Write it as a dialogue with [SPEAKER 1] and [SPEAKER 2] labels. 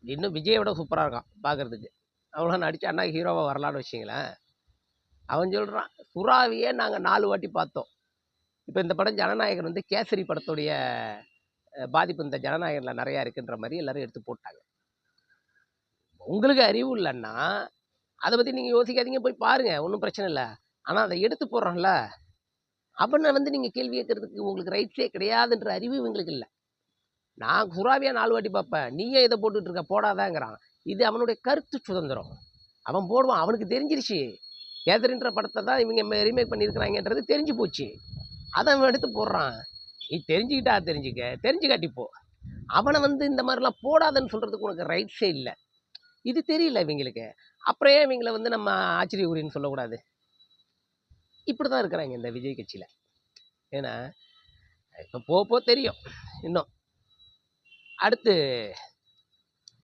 [SPEAKER 1] இன்னும் விஜயை விட சூப்பராக இருக்கான் பார்க்கறதுக்கு. அவ்வளோ நடிச்சான்னா ஹீரோவாக வரலான்னு வச்சிங்களேன். அவன் சொல்கிறான் சுறாவியே நாங்கள் 4 வாட்டி பார்த்தோம். இப்போ இந்த படம் ஜனநாயகன் வந்து கேசரி படத்துடைய பாதிப்பு இந்த ஜனநாயகனில் நிறையா இருக்குன்ற மாதிரி எல்லாரும் எடுத்து போட்டாங்க. உங்களுக்கு அறிவு இல்லைன்னா அதை பற்றி நீங்கள் யோசிக்காதீங்க, போய் பாருங்க, ஒன்றும் பிரச்சனை இல்லை. ஆனால் அதை எடுத்து போடுறான்ல அவனை வந்து நீங்கள் கேள்வி கேட்கறதுக்கு உங்களுக்கு ரைட்ஸே கிடையாதுன்ற அறிவு இவங்களுக்கு இல்லை. நான் சுறாவியா 4 வாட்டி பார்ப்பேன், நீயே இதை போட்டுட்டு இருக்க போடாதாங்கிறான். இது அவனுடைய கருத்து சுதந்திரம். அவன் போடுவான், அவனுக்கு தெரிஞ்சிருச்சு கேதரின்ற படத்தை தான் இவங்க ரீமேக் பண்ணியிருக்கிறாங்கன்றது தெரிஞ்சு போச்சு. அதை அவன் எடுத்து போடுறான். நீ தெரிஞ்சுக்கிட்டா தெரிஞ்சுக்காட்டிப்போ. அவனை வந்து இந்த மாதிரிலாம் போடாதன்னு சொல்கிறதுக்கு உனக்கு ரைட்ஸே இல்லை. இது தெரியல இவங்களுக்கு. அப்புறம் ஏன் இவங்களை வந்து நம்ம ஆச்சரிய உரின்னு சொல்லக்கூடாது? இப்படி தான் இருக்கிறாங்க இந்த விஜய் கட்சியில். ஏன்னா இப்போ போக தெரியும். இன்னும் அடுத்து